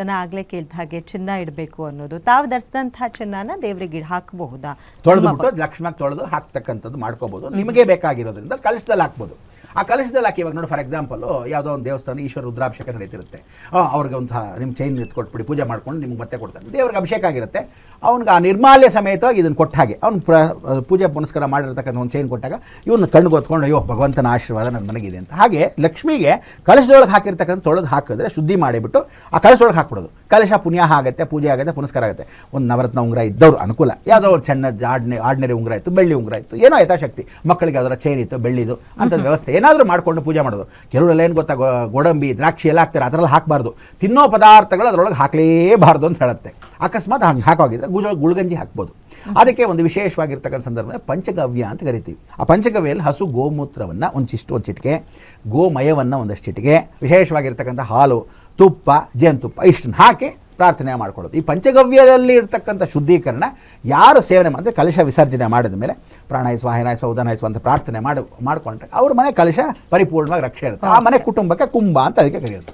ನಾನು ಆಗಲೇ ಕೇಳ್ದ ಹಾಗೆ ಚಿನ್ನ ಇಡಬೇಕು ಅನ್ನೋದು, ತಾವು ಧರಿಸಿದಂತಹ ಚಿನ್ನನ ದೇವರಿಗೆ ಹಾಕಬಹುದಾ? ತೊಳೆದ್ಬಿಟ್ಟು ಲಕ್ಷ್ಮಿಯಾಗಿ ತೊಳೆದು ಹಾಕ್ತಕ್ಕಂಥದ್ದು ಮಾಡ್ಕೋಬಹುದು. ನಿಮಗೆ ಬೇಕಾಗಿರೋದ್ರಿಂದ ಕಲಶದಲ್ಲಿ ಹಾಕ್ಬೋದು. ಆ ಕಲಶದಲ್ಲಿ ಹಾಕಿ ಇವಾಗ ನೋಡಿ, ಫಾರ್ ಎಕ್ಸಾಂಪಲ್ ಯಾವುದೋ ಒಂದು ದೇವಸ್ಥಾನ ಈಶ್ವರ ರುದ್ರಾಭಿಷೇಕ ನಡೀತಿರುತ್ತೆ, ಅವ್ರಿಗೆ ಒಂದು ನಿಮ್ಮ ಚೈನ್ ಎತ್ಕೊಟ್ಬಿಡಿ, ಪೂಜೆ ಮಾಡ್ಕೊಂಡು ನಿಮ್ಗೆ ಮತ್ತೆ ಕೊಡ್ತಾನೆ, ದೇವ್ರಿಗೆ ಅಭಿಷೇಕ ಆಗಿರುತ್ತೆ. ಅವ್ನಿಗೆ ಆ ನಿರ್ಮಾಲ್ಯ ಸಮೇತವಾಗಿ ಇದನ್ನು ಕೊಟ್ಟ ಹಾಗೆ ಅವ್ನು ಪೂಜೆ ಪುನಸ್ಕಾರ ಮಾಡಿರ್ತಕ್ಕಂಥ ಒಂದು ಚೈನ್ ಕೊಟ್ಟಾಗ ಇವನು ಕಣ್ಣಿಗೆ ಹೊತ್ಕೊಂಡು ಅಯ್ಯೋ ಭಗವಂತನ ಆಶೀರ್ವಾದ ನನ್ನ ಮನೆಗಿದೆ ಅಂತ. ಹಾಗೆ ಲಕ್ಷ್ಮಿಗೆ ಕಲಶದೊಳಗೆ ಹಾಕಿರ್ತಕ್ಕಂಥ ತೊಳೆದು ಹಾಕಿದ್ರೆ ಶುದ್ಧಿ ಮಾಡಿಬಿಟ್ಟು ಆ ಕಲಶದೊಳಗೆ ಹಾಕ್ಬಿಡೋದು. ಕಲಶ ಪುಣ್ಯ ಆಗುತ್ತೆ, ಪೂಜೆ ಆಗುತ್ತೆ, ಪುನಸ್ಕಾರ ಆಗುತ್ತೆ. ಒಂದು ನವರತ್ನ ಉಂಗುರ ಇದ್ದವರು ಅನುಕೂಲ, ಯಾವುದೋ ಒಂದು ಸಣ್ಣ ಆರ್ಡಿನರಿ ಉಂಗುರ ಇತ್ತು, ಬೆಳ್ಳಿ ಉಂಗುರ ಇತ್ತು, ಏನೋ ಯಥಾಶಕ್ತಿ, ಮಕ್ಕಳಿಗೆ ಅದರ ಚೈನ್ ಇತ್ತು, ಬೆಳ್ಳಿದು ಅಂಥದ್ದು ವ್ಯವಸ್ಥೆ ಏನಾದರೂ ಮಾಡಿಕೊಂಡು ಪೂಜೆ ಮಾಡೋದು. ಕೆಲವರೆಲ್ಲ ಏನು ಗೊತ್ತಾ, ಗೋಡಂಬಿ ದ್ರಾಕ್ಷಿ ಎಲ್ಲ ಹಾಕ್ತಾರೆ, ಅದರಲ್ಲಿ ಹಾಕಬಾರ್ದು. ತಿನ್ನೋ ಪದಾರ್ಥಗಳು ಅದರೊಳಗೆ ಹಾಕಲೇಬಾರ್ದು ಅಂತ ಹೇಳುತ್ತೆ. ಅಕಸ್ಮಾತ್ ಹಂಗೆ ಹಾಕೋಗಿದ್ರೆ ಗುಳ್ಗಂಜಿ ಹಾಕ್ಬೋದು. ಅದಕ್ಕೆ ಒಂದು ವಿಶೇಷವಾಗಿರ್ತಕ್ಕಂಥ ಸಂದರ್ಭದಲ್ಲಿ ಪಂಚಗವ್ಯ ಅಂತ ಕರಿತೀವಿ. ಆ ಪಂಚಗವ್ಯಲ್ಲಿ ಹಸು ಗೋಮೂತ್ರವನ್ನು ಒಂದು ಚಿಟಿಕೆ, ಗೋಮಯವನ್ನು ಒಂದಷ್ಟು ಚಿಟಿಕೆ, ವಿಶೇಷವಾಗಿರ್ತಕ್ಕಂಥ ಹಾಲು, ತುಪ್ಪ, ಜೇನುತುಪ್ಪ ಇಷ್ಟನ್ನು ಹಾಕಿ ಪ್ರಾರ್ಥನೆ ಮಾಡ್ಕೊಳ್ಳೋದು. ಈ ಪಂಚಗವ್ಯದಲ್ಲಿ ಇರ್ತಕ್ಕಂಥ ಶುದ್ಧೀಕರಣ ಯಾರು ಸೇವನೆ ಮಾಡಿದ್ರೆ ಕಲಶ ವಿಸರ್ಜನೆ ಮಾಡಿದ ಮೇಲೆ ಪ್ರಾಣಾಯ ಸ್ವಾಹ ಹೇನಾಯ ಸ್ವ ಉದಾನಾಯ ಸ್ವ ಅಂತ ಪ್ರಾರ್ಥನೆ ಮಾಡಿಕೊಂಡ್ರೆ ಅವ್ರ ಮನೆ ಕಲಶ ಪರಿಪೂರ್ಣವಾಗಿ ರಕ್ಷೆ ಇರುತ್ತೆ. ಆ ಮನೆ ಕುಟುಂಬಕ್ಕೆ ಕುಂಭ ಅಂತ ಅದಕ್ಕೆ ಕರೆಯೋದು.